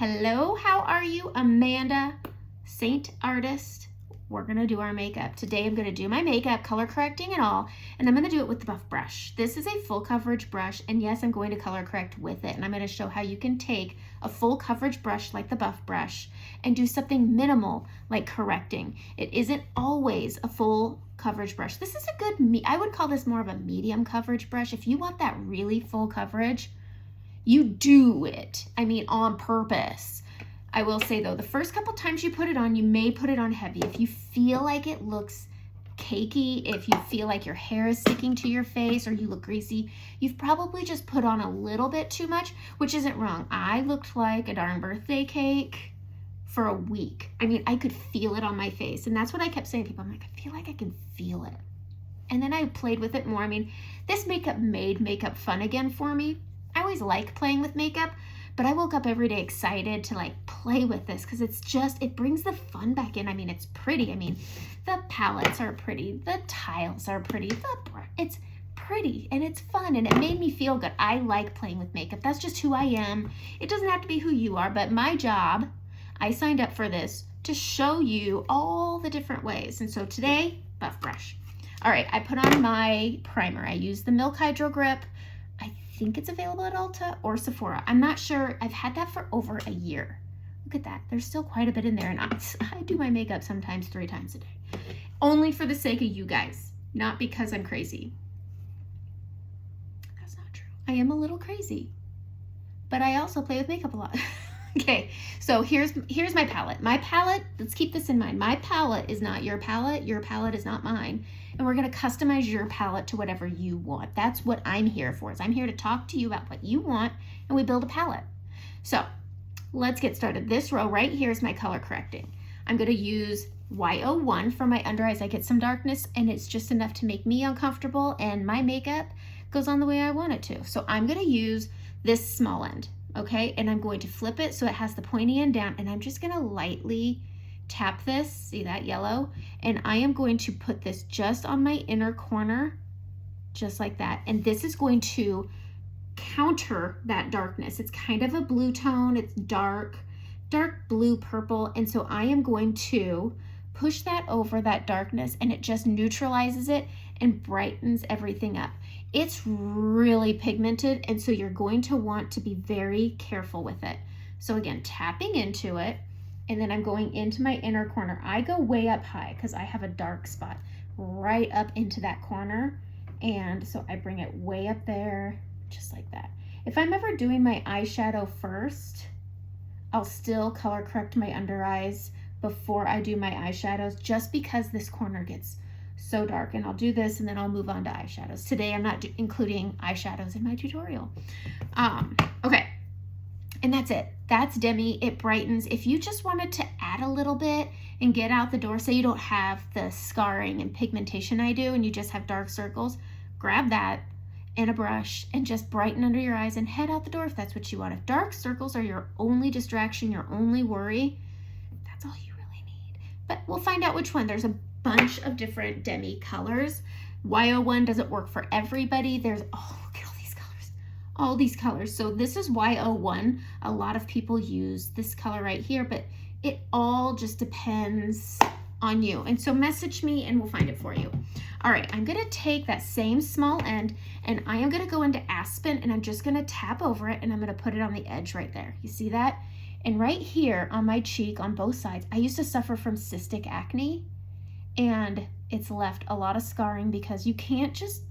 Hello, how are you? Amanda, Seint Artist. We're gonna do our makeup. Today I'm gonna do my makeup, color correcting and all, and I'm gonna do it with the buff brush. This is a full coverage brush, and yes, I'm going to color correct with it, and I'm gonna show how you can take a full coverage brush like the buff brush and do something minimal like correcting. It isn't always a full coverage brush. This is a good, I would call this more of a medium coverage brush. If you want that really full coverage, you do it, on purpose. I will say though, the first couple times you put it on, you may put it on heavy. If you feel like it looks cakey, if you feel like your hair is sticking to your face or you look greasy, you've probably just put on a little bit too much, which isn't wrong. I looked like a darn birthday cake for a week. I could feel it on my face, and that's what I kept saying to people. I'm like, I feel like I can feel it. And then I played with it more. This makeup made makeup fun again for me. I always like playing with makeup, but I woke up every day excited to play with this because it brings the fun back in. It's pretty. The palettes are pretty, the tiles are pretty, it's pretty and it's fun, and it made me feel good. I like playing with makeup. That's just who I am. It doesn't have to be who you are, but my job, I signed up for this to show you all the different ways. And so today, buff brush. All right, I put on my primer. I used the Milk Hydro Grip. I think it's available at Ulta or Sephora. I'm not sure. I've had that for over a year. Look at that. There's still quite a bit in there, and I do my makeup sometimes 3 times a day. Only for the sake of you guys, not because I'm crazy. That's not true. I am a little crazy, but I also play with makeup a lot. Okay, so here's my palette. My palette, let's keep this in mind. My palette is not your palette is not mine. And we're gonna customize your palette to whatever you want. That's what I'm here for, is I'm here to talk to you about what you want, and we build a palette. So let's get started. This row right here is my color correcting. I'm gonna use Y01 for my under eyes. I get some darkness, and it's just enough to make me uncomfortable, and my makeup goes on the way I want it to. So I'm gonna use this small end. Okay, and I'm going to flip it so it has the pointy end down, and I'm just gonna lightly tap this, see that yellow? And I am going to put this just on my inner corner, just like that. And this is going to counter that darkness. It's kind of a blue tone, it's dark blue purple. And so I am going to push that over that darkness, and it just neutralizes it and brightens everything up. It's really pigmented, and so you're going to want to be very careful with it. So again, tapping into it, and then I'm going into my inner corner. I go way up high because I have a dark spot right up into that corner, and so I bring it way up there, just like that. If I'm ever doing my eyeshadow first, I'll still color correct my under eyes before I do my eyeshadows, just because this corner gets so dark. And I'll do this, and then I'll move on to eyeshadows. Today I'm not including eyeshadows in my tutorial. Okay, and that's it. That's Demi. It brightens. If you just wanted to add a little bit and get out the door, say you don't have the scarring and pigmentation I do, and you just have dark circles, grab that and a brush and just brighten under your eyes and head out the door if that's what you want. If dark circles are your only distraction, your only worry, that's all you really need. But we'll find out which one. There's a bunch of different Demi colors. Y01 doesn't work for everybody. There's, oh, look at all these colors. So this is Y01. A lot of people use this color right here, but it all just depends on you. And so message me and we'll find it for you. All right, I'm gonna take that same small end, and I am gonna go into Aspen, and I'm just gonna tap over it, and I'm gonna put it on the edge right there. You see that? And right here on my cheek, on both sides, I used to suffer from cystic acne, and it's left a lot of scarring because you can't just,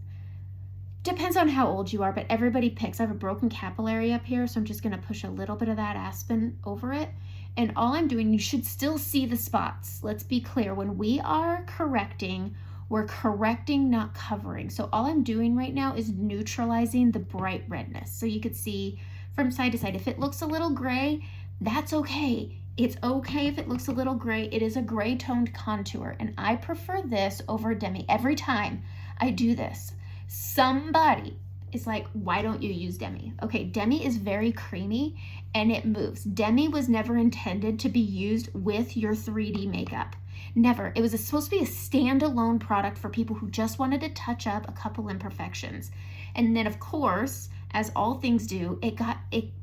depends on how old you are, but everybody picks. I have a broken capillary up here, so I'm just gonna push a little bit of that Aspen over it. And all I'm doing, you should still see the spots. Let's be clear, when we are correcting, we're correcting, not covering. So all I'm doing right now is neutralizing the bright redness. So you could see from side to side. If it looks a little gray, that's okay. It's okay if it looks a little gray. It is a gray toned contour, and I prefer this over Demi. Every time I do this, somebody is like, why don't you use Demi? Okay, Demi is very creamy and it moves. Demi was never intended to be used with your 3D makeup. Never. It was supposed to be a standalone product for people who just wanted to touch up a couple imperfections. And then of course, as all things do,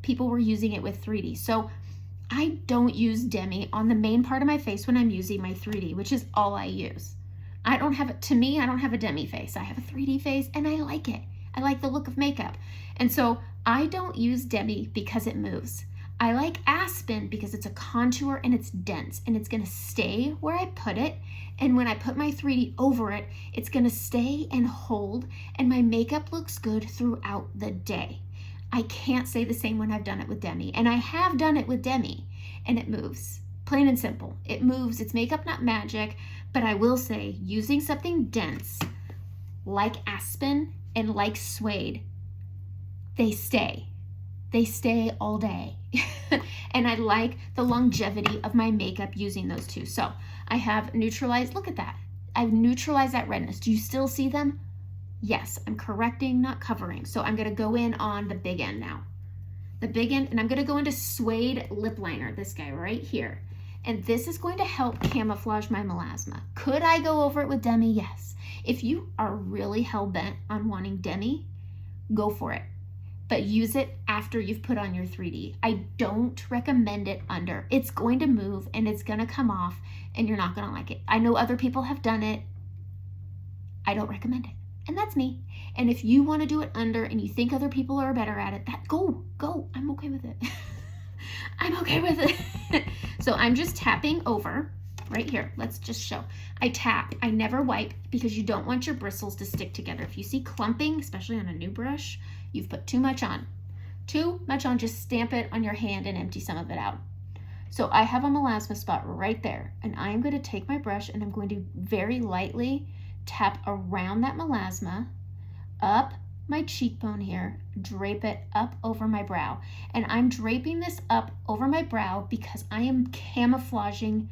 people were using it with 3D. So I don't use demi on the main part of my face when I'm using my 3D, which is all I use. I don't have, to me, I don't have a demi face. I have a 3D face and I like it. I like the look of makeup. And so I don't use demi because it moves. I like Aspen because it's a contour and it's dense and it's gonna stay where I put it. And when I put my 3D over it, it's gonna stay and hold, and my makeup looks good throughout the day. I can't say the same when I've done it with demi, and I have done it with demi, and it moves. Plain and simple, it moves. It's makeup, not magic, but I will say using something dense like Aspen and like Suede, they stay. They stay all day. And I like the longevity of my makeup using those two. So I have neutralized, look at that. I've neutralized that redness. Do you still see them? Yes, I'm correcting, not covering. So I'm gonna go in on the big end now. The big end, and I'm gonna go into Suede lip liner, this guy right here. And this is going to help camouflage my melasma. Could I go over it with demi? Yes. If you are really hell-bent on wanting demi, go for it. But use it after you've put on your 3D. I don't recommend it under. It's going to move and it's gonna come off and you're not gonna like it. I know other people have done it. I don't recommend it. And that's me. And if you wanna do it under and you think other people are better at it, go. I'm okay with it. I'm okay with it. So I'm just tapping over right here. Let's just show. I tap, I never wipe because you don't want your bristles to stick together. If you see clumping, especially on a new brush, you've put too much on. Too much on, just stamp it on your hand and empty some of it out. So I have a melasma spot right there, and I'm going to take my brush and I'm going to very lightly tap around that melasma, up my cheekbone here, drape it up over my brow. And I'm draping this up over my brow because I am camouflaging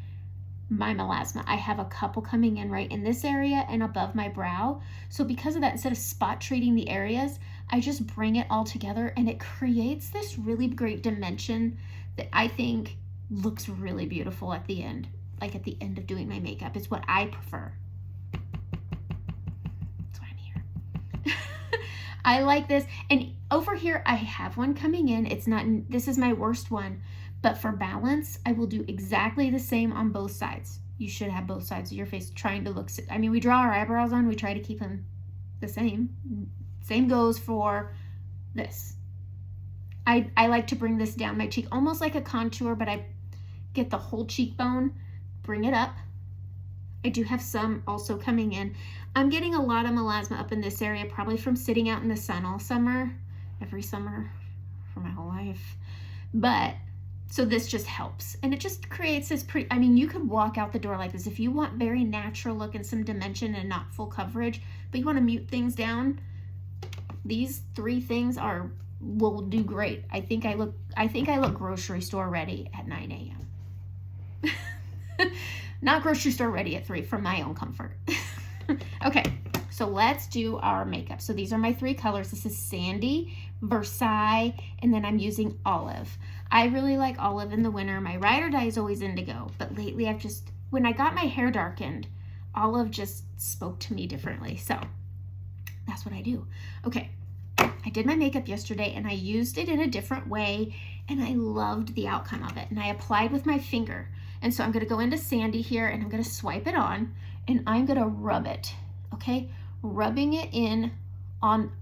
my melasma. I have a couple coming in right in this area and above my brow. So because of that, instead of spot treating the areas, I just bring it all together and it creates this really great dimension that I think looks really beautiful at the end. Like at the end of doing my makeup. It's what I prefer. That's why I'm here. I like this. And over here, I have one coming in. It's not, this is my worst one. But for balance, I will do exactly the same on both sides. You should have both sides of your face trying to look, I mean, we draw our eyebrows on, we try to keep them the same. Same goes for this. I like to bring this down my cheek, almost like a contour, but I get the whole cheekbone, bring it up. I do have some also coming in. I'm getting a lot of melasma up in this area, probably from sitting out in the sun all summer, every summer for my whole life. But so this just helps, and it just creates this pretty, I mean, you could walk out the door like this if you want very natural look and some dimension and not full coverage, but you want to mute things down. These three things will do great. I think I look grocery store ready at 9 a.m. Not grocery store ready at 3 for my own comfort. Okay, so let's do our makeup. So these are my three colors. This is Sandy, Versailles, and then I'm using Olive. I really like olive in the winter. My ride or die is always indigo, but lately I've just, when I got my hair darkened, olive just spoke to me differently. So that's what I do. Okay, I did my makeup yesterday and I used it in a different way and I loved the outcome of it. And I applied with my finger. And so I'm gonna go into Sandy here and I'm gonna swipe it on and I'm gonna rub it, okay? Rubbing it in on,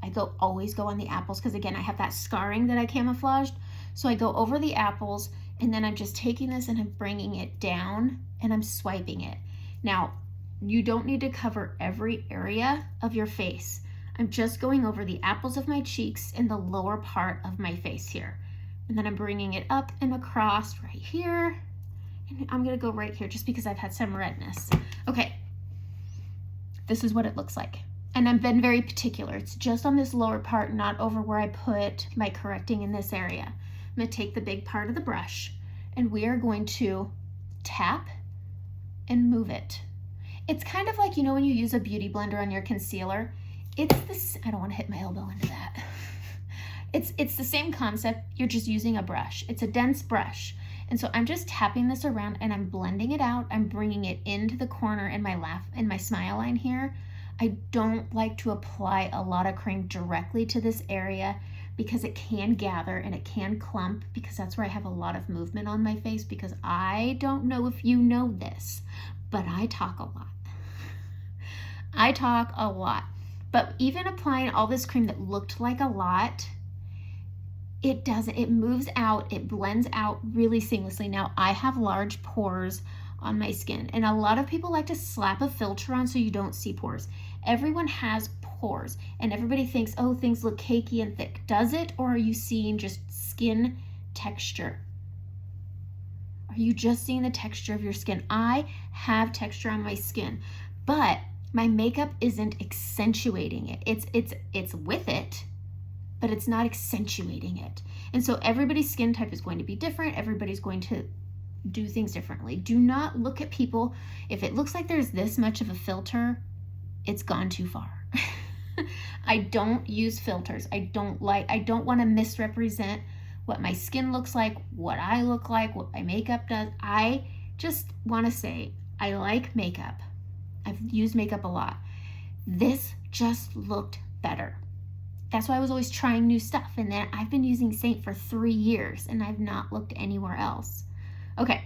always go on the apples because again, I have that scarring that I camouflaged. So I go over the apples and then I'm just taking this and I'm bringing it down and I'm swiping it. Now, you don't need to cover every area of your face. I'm just going over the apples of my cheeks and the lower part of my face here. And then I'm bringing it up and across right here. And I'm gonna go right here just because I've had some redness. Okay, this is what it looks like. And I've been very particular. It's just on this lower part, not over where I put my correcting in this area. I'm gonna take the big part of the brush and we are going to tap and move it. It's kind of like, you know, when you use a beauty blender on your concealer, it's this, I don't want to hit my elbow into that. It's the same concept, you're just using a brush. It's a dense brush. And so I'm just tapping this around and I'm blending it out. I'm bringing it into the corner in my smile line here. I don't like to apply a lot of cream directly to this area because it can gather and it can clump, because that's where I have a lot of movement on my face, because I don't know if you know this, but I talk a lot. I talk a lot. But even applying all this cream that looked like a lot, it doesn't, it moves out, it blends out really seamlessly. Now, I have large pores on my skin, and a lot of people like to slap a filter on so you don't see pores. Everyone has pores, and everybody thinks, oh, things look cakey and thick. Does it, or are you seeing just skin texture? Are you just seeing the texture of your skin? I have texture on my skin, but my makeup isn't accentuating it. It's with it, but it's not accentuating it. And so everybody's skin type is going to be different. Everybody's going to do things differently. Do not look at people. If it looks like there's this much of a filter, it's gone too far. I don't use filters. I don't want to misrepresent what my skin looks like, what I look like, what my makeup does. I just want to say, I like makeup. I've used makeup a lot. This just looked better. That's why I was always trying new stuff. And then I've been using Seint for 3 years and I've not looked anywhere else. Okay,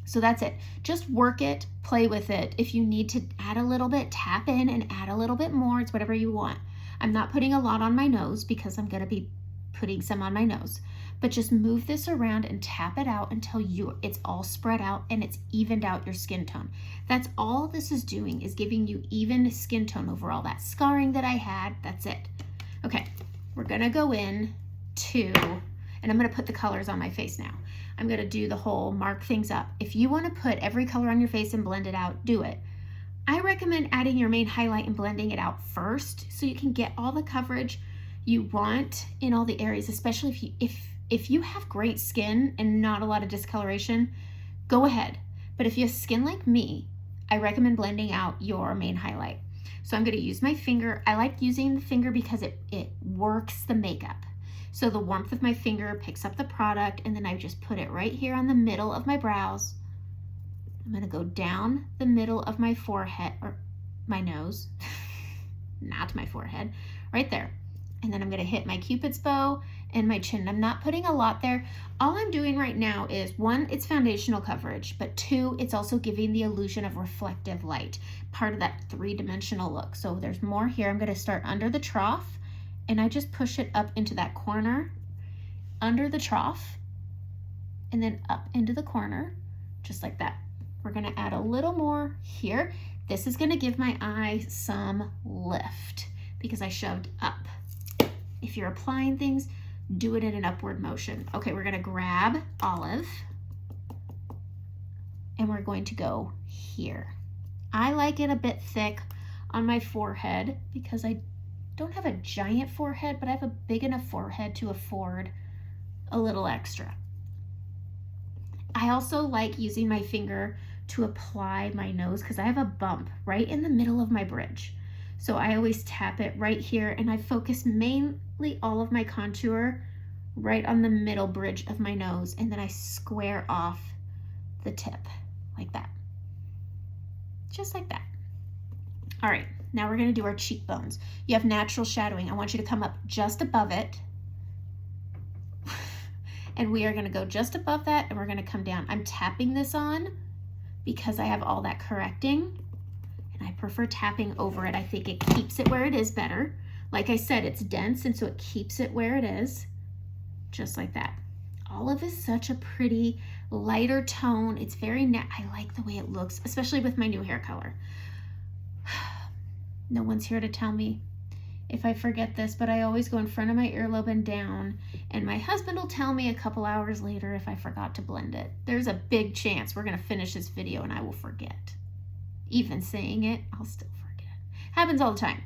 so that's it. Just work it, play with it. If you need to add a little bit, tap in and add a little bit more. It's whatever you want. I'm not putting a lot on my nose because I'm gonna be putting some on my nose. But just move this around and tap it out until it's all spread out and it's evened out your skin tone. That's all this is doing, is giving you even skin tone over all that scarring that I had. That's it. Okay, we're gonna go in to, and I'm gonna put the colors on my face now. I'm gonna do the whole mark things up. If you wanna put every color on your face and blend it out, do it. I recommend adding your main highlight and blending it out first so you can get all the coverage you want in all the areas, especially if you have great skin and not a lot of discoloration, go ahead. But if you have skin like me, I recommend blending out your main highlight. So I'm gonna use my finger. I like using the finger because it works the makeup. So the warmth of my finger picks up the product, and then I just put it right here on the middle of my brows. I'm gonna go down the middle of my forehead, or my nose, not my forehead, right there. And then I'm gonna hit my Cupid's bow and my chin. I'm not putting a lot there. All I'm doing right now is, 1, it's foundational coverage, but 2, it's also giving the illusion of reflective light, part of that 3-dimensional look. So there's more here. I'm gonna start under the trough, and I just push it up into that corner, under the trough, and then up into the corner, just like that. We're gonna add a little more here. This is gonna give my eye some lift because I shoved up. If you're applying things, do it in an upward motion. Okay, we're gonna grab Olive and we're going to go here. I like it a bit thick on my forehead because I don't have a giant forehead, but I have a big enough forehead to afford a little extra. I also like using my finger to apply my nose because I have a bump right in the middle of my bridge. So I always tap it right here, and I focus mainly all of my contour right on the middle bridge of my nose, and then I square off the tip like that. Just like that. All right, now we're gonna do our cheekbones. You have natural shadowing. I want you to come up just above it. And we are gonna go just above that, and we're gonna come down. I'm tapping this on because I have all that correcting, and I prefer tapping over it. I think it keeps it where it is better. Like I said, it's dense, and so it keeps it where it is, just like that. Olive is such a pretty lighter tone. It's very I like the way it looks, especially with my new hair color. No one's here to tell me if I forget this, but I always go in front of my earlobe and down, and my husband will tell me a couple hours later if I forgot to blend it. There's a big chance we're gonna finish this video and I will forget. Even saying it, I'll still forget. Happens all the time.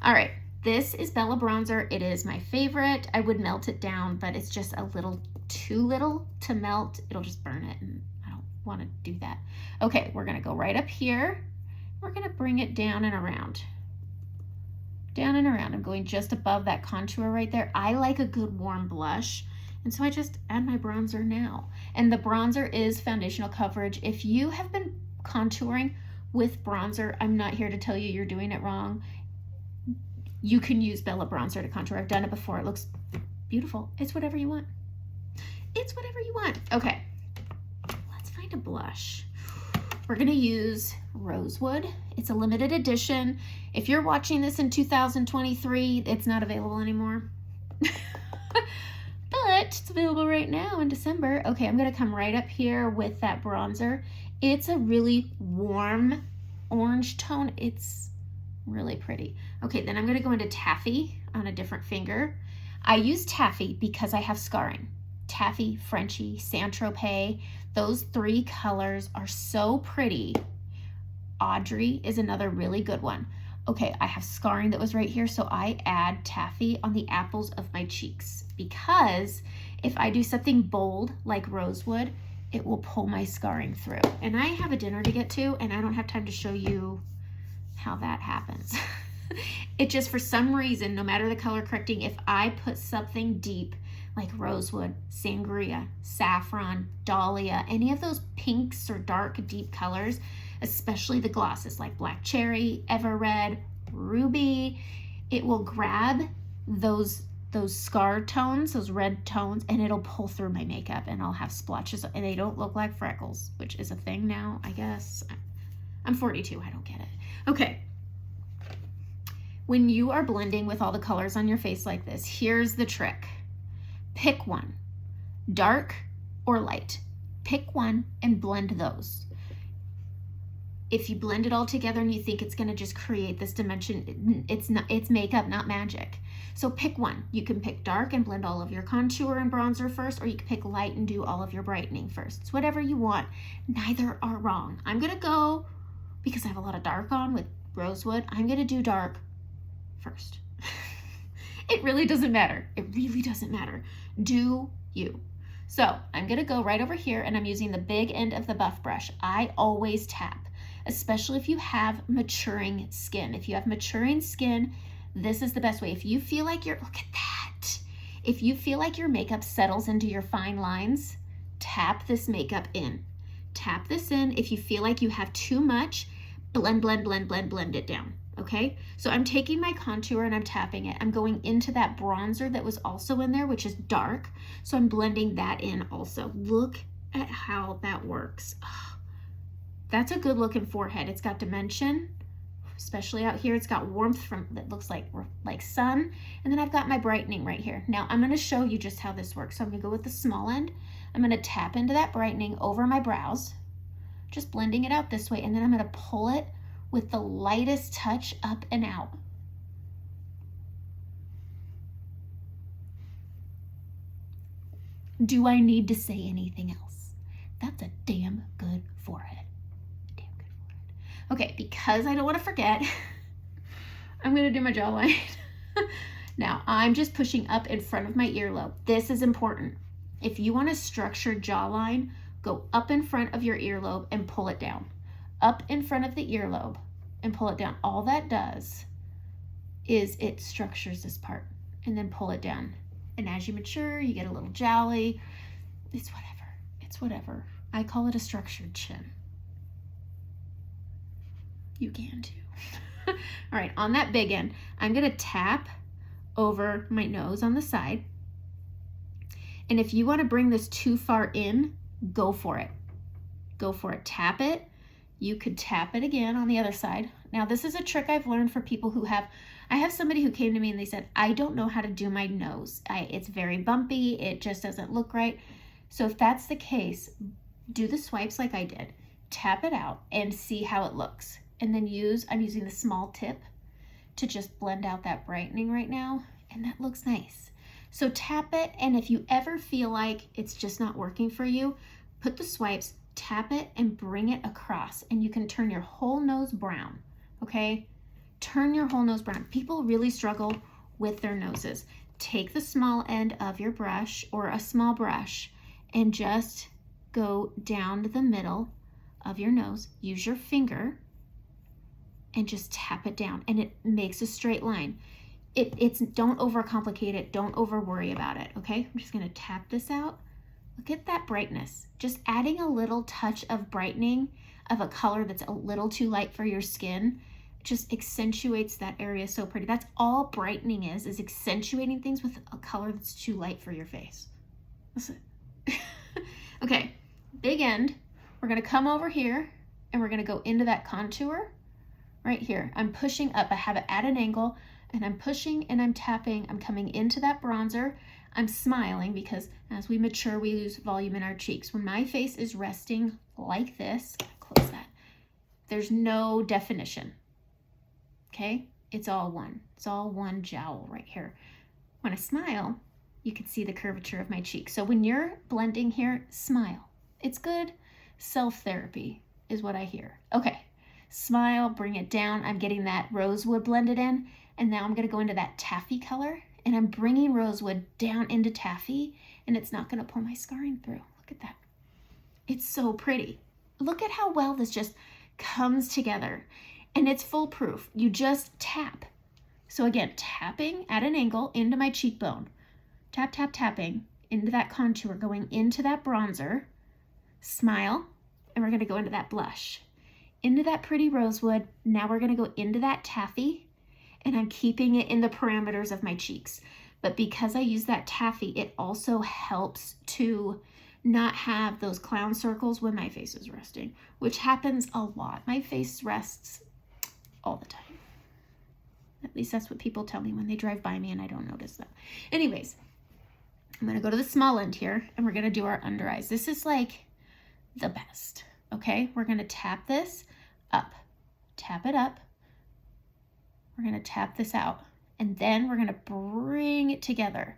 All right, this is Bella Bronzer. It is my favorite. I would melt it down, but it's just a little too little to melt. It'll just burn it, and I don't wanna do that. Okay, we're gonna go right up here. We're gonna bring it down and around. Down and around. I'm going just above that contour right there. I like a good warm blush, and so I just add my bronzer now. And the bronzer is foundational coverage. If you have been contouring with bronzer, I'm not here to tell you you're doing it wrong. You can use Bella Bronzer to contour. I've done it before. It looks beautiful. It's whatever you want. It's whatever you want. Okay, let's find a blush. We're gonna use Rosewood. It's a limited edition. If you're watching this in 2023, it's not available anymore. But it's available right now in December. Okay, I'm gonna come right up here with that bronzer. It's a really warm orange tone. It's really pretty. Okay, then I'm gonna go into Taffy on a different finger. I use Taffy because I have scarring. Taffy, Frenchie, Saint Tropez, those three colors are so pretty. Audrey is another really good one. Okay, I have scarring that was right here, so I add Taffy on the apples of my cheeks because if I do something bold like Rosewood, it will pull my scarring through. And I have a dinner to get to, and I don't have time to show you how that happens. It just, for some reason, no matter the color correcting, if I put something deep like Rosewood, Sangria, Saffron, Dahlia, any of those pinks or dark deep colors, especially the glosses like Black Cherry, Ever Red, Ruby, it will grab those scar tones, those red tones, and it'll pull through my makeup and I'll have splotches and they don't look like freckles, which is a thing now, I guess. I'm 42, I don't get it. Okay. When you are blending with all the colors on your face like this, here's the trick. Pick one, dark or light. Pick one and blend those. If you blend it all together and you think it's gonna just create this dimension, it's makeup, not magic. So pick one. You can pick dark and blend all of your contour and bronzer first, or you can pick light and do all of your brightening first. It's whatever you want. Neither are wrong. I'm gonna go, because I have a lot of dark on with Rosewood, I'm gonna do dark first. It really doesn't matter. It really doesn't matter. Do you. So I'm gonna go right over here and I'm using the big end of the buff brush. I always tap, especially if you have maturing skin. If you have maturing skin, this is the best way. If you feel like look at that. If you feel like your makeup settles into your fine lines, tap this makeup in. Tap this in. If you feel like you have too much, blend, blend, blend, blend, blend it down. Okay, so I'm taking my contour and I'm tapping it. I'm going into that bronzer that was also in there, which is dark. So I'm blending that in also. Look at how that works. Oh, that's a good looking forehead. It's got dimension, especially out here. It's got warmth from that looks like sun. And then I've got my brightening right here. Now I'm gonna show you just how this works. So I'm gonna go with the small end. I'm gonna tap into that brightening over my brows, just blending it out this way. And then I'm gonna pull it with the lightest touch up and out. Do I need to say anything else? That's a damn good forehead. Damn good forehead. Okay, because I don't want to forget, I'm gonna do my jawline. Now, I'm just pushing up in front of my earlobe. This is important. If you want a structured jawline, go up in front of your earlobe and pull it down. Up in front of the earlobe and pull it down. All that does is it structures this part and then pull it down. And as you mature, you get a little jowly. It's whatever. It's whatever. I call it a structured chin. You can too. All right, on that big end, I'm gonna tap over my nose on the side. And if you wanna bring this too far in, go for it. Go for it. Tap it. You could tap it again on the other side. Now, this is a trick I've learned for people who I have somebody who came to me and they said, I don't know how to do my nose. It's very bumpy. It just doesn't look right. So if that's the case, do the swipes like I did. Tap it out and see how it looks. And then I'm using the small tip to just blend out that brightening right now. And that looks nice. So tap it. And if you ever feel like it's just not working for you, put the swipes, tap it and bring it across, and you can turn your whole nose brown, okay? Turn your whole nose brown. People really struggle with their noses. Take the small end of your brush or a small brush and just go down the middle of your nose. Use your finger and just tap it down, and it makes a straight line. Don't overcomplicate it. Don't over worry about it, okay? I'm just gonna tap this out. Look at that brightness. Just adding a little touch of brightening of a color that's a little too light for your skin It just accentuates that area so pretty. That's all brightening is accentuating things with a color that's too light for your face. That's it. Okay, big end. We're gonna come over here and we're gonna go into that contour right here. I'm pushing up, I have it at an angle, and I'm pushing and I'm tapping. I'm coming into that bronzer. I'm smiling because as we mature, we lose volume in our cheeks. When my face is resting like this, close that, there's no definition, okay? It's all one. It's all one jowl right here. When I smile, you can see the curvature of my cheek. So when you're blending here, smile. It's good self-therapy is what I hear. Okay, smile, bring it down. I'm getting that rosewood blended in, and now I'm gonna go into that taffy color, and I'm bringing rosewood down into taffy, and it's not gonna pull my scarring through. Look at that. It's so pretty. Look at how well this just comes together, and it's foolproof. You just tap. So again, tapping at an angle into my cheekbone. Tap, tap, tapping into that contour, going into that bronzer. Smile, and we're gonna go into that blush. Into that pretty rosewood. Now we're gonna go into that taffy, and I'm keeping it in the parameters of my cheeks. But because I use that taffy, it also helps to not have those clown circles when my face is resting, which happens a lot. My face rests all the time. At least that's what people tell me when they drive by me and I don't notice that. Anyways, I'm gonna go to the small end here and we're gonna do our under eyes. This is like the best, okay? We're gonna tap this up, tap it up. We're gonna tap this out, and then we're gonna bring it together.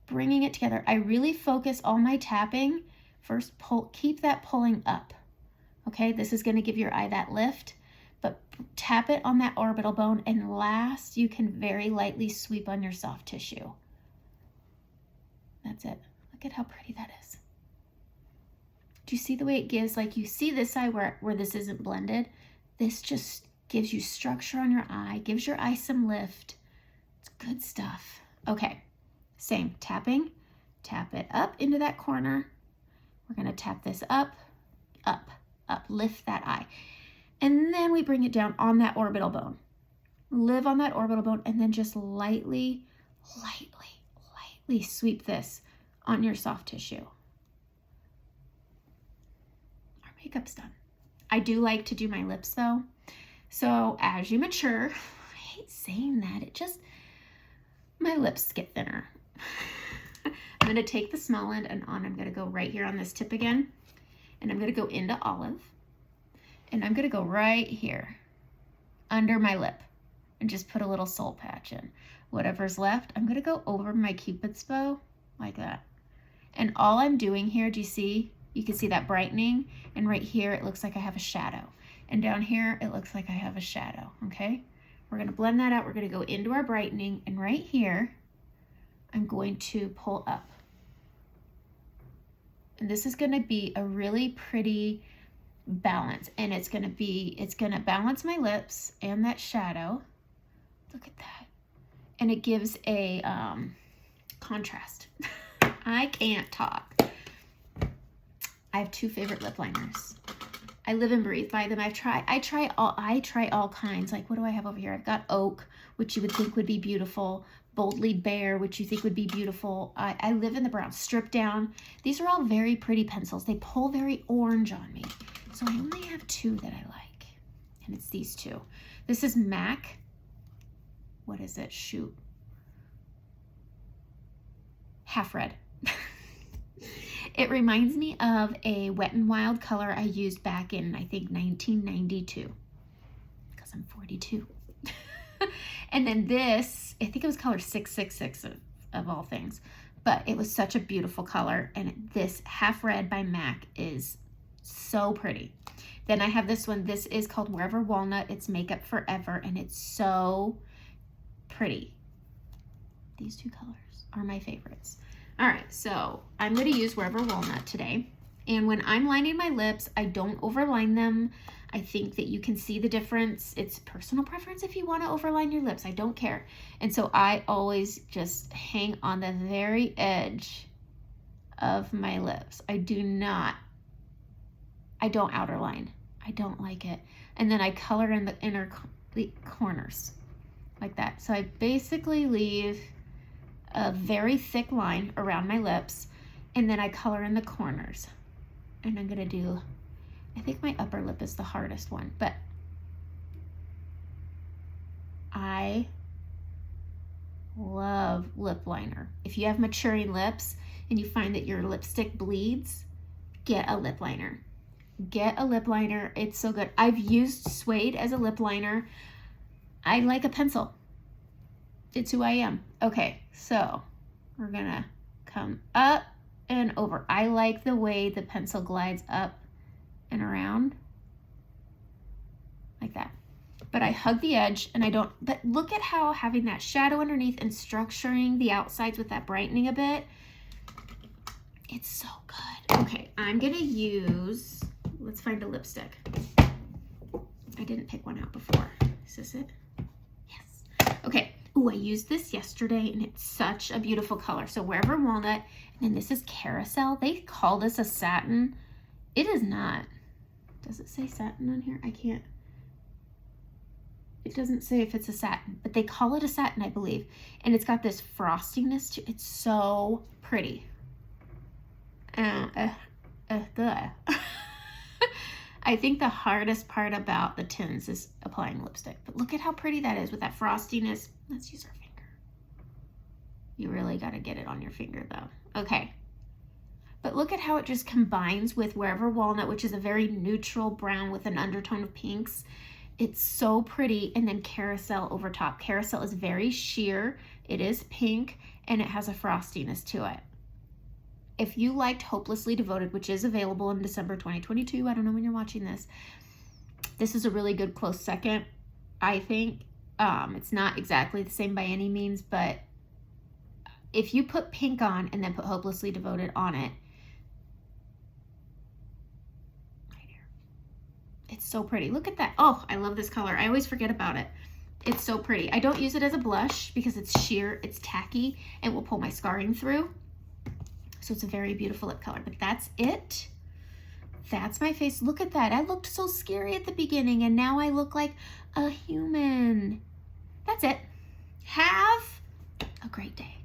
Bringing it together. I really focus all my tapping. First, keep that pulling up, okay? This is gonna give your eye that lift, but tap it on that orbital bone, and last, you can very lightly sweep on your soft tissue. That's it. Look at how pretty that is. Do you see the way it gives, like you see this eye where this isn't blended? This just gives you structure on your eye, gives your eye some lift. It's good stuff. Okay, same, tapping, tap it up into that corner. We're gonna tap this up, up, up, lift that eye. And then we bring it down on that orbital bone. Live on that orbital bone, and then just lightly, lightly, lightly sweep this on your soft tissue. Our makeup's done. I do like to do my lips though. So as you mature, I hate saying that, my lips get thinner. I'm gonna take the small end and I'm gonna go right here on this tip again, and I'm gonna go into olive, and I'm gonna go right here under my lip and just put a little soul patch in. Whatever's left, I'm gonna go over my Cupid's bow like that. And all I'm doing here, do you see? You can see that brightening, and right here it looks like I have a shadow. And down here, it looks like I have a shadow, okay? We're gonna blend that out. We're gonna go into our brightening, and right here, I'm going to pull up. And this is gonna be a really pretty balance, and it's gonna balance my lips and that shadow. Look at that. And it gives a contrast. I can't talk. I have two favorite lip liners. I live and breathe by them. I try all kinds. Like, what do I have over here? I've got Oak, which you would think would be beautiful. Boldly Bare, which you think would be beautiful. I live in the brown. Strip Down. These are all very pretty pencils. They pull very orange on me. So I only have two that I like, and it's these two. This is MAC. What is it? Shoot. Half Red. It reminds me of a Wet n Wild color I used back in, I think, 1992, because I'm 42. And then this, I think it was color 666 of all things, but it was such a beautiful color. And this Half Red by MAC is so pretty. Then I have this one. This is called Wherever Walnut. It's Makeup Forever, and it's so pretty. These two colors are my favorites. All right, so I'm going to use Wherever Walnut today. And when I'm lining my lips, I don't overline them. I think that you can see the difference. It's personal preference if you want to overline your lips. I don't care. And so I always just hang on the very edge of my lips. I don't outerline. I don't like it. And then I color in the the corners like that. So I basically leave a very thick line around my lips, and then I color in the corners. And I'm gonna do, I think my upper lip is the hardest one, but I love lip liner. If you have maturing lips and you find that your lipstick bleeds, get a lip liner. Get a lip liner. It's so good. I've used suede as a lip liner. I like a pencil. It's who I am. Okay, so we're gonna come up and over. I like the way the pencil glides up and around like that. But I hug the edge and I don't, but look at how having that shadow underneath and structuring the outsides with that brightening a bit, it's so good. Okay, I'm gonna use, let's find a lipstick. I didn't pick one out before. Is this it? Yes. Okay. Ooh, I used this yesterday and it's such a beautiful color. So Wherever Walnut, and then this is Carousel. They call this a satin. It is not. Does it say satin on here? I can't. It doesn't say if it's a satin, but they call it a satin, I believe. And it's got this frostiness to it. It's so pretty. I think the hardest part about the tints is applying lipstick, but look at how pretty that is with that frostiness. Let's use our finger. You really got to get it on your finger though. Okay. But look at how it just combines with Wherever Walnut, which is a very neutral brown with an undertone of pinks. It's so pretty. And then Carousel over top. Carousel is very sheer. It is pink and it has a frostiness to it. If you liked Hopelessly Devoted, which is available in December 2022, I don't know when you're watching this, this is a really good close second, I think. It's not exactly the same by any means, but if you put pink on and then put Hopelessly Devoted on it, right here, it's so pretty. Look at that. Oh, I love this color. I always forget about it. It's so pretty. I don't use it as a blush because it's sheer, it's tacky, and will pull my scarring through. So it's a very beautiful lip color, but that's it. That's my face. Look at that. I looked so scary at the beginning and now I look like a human. That's it. Have a great day.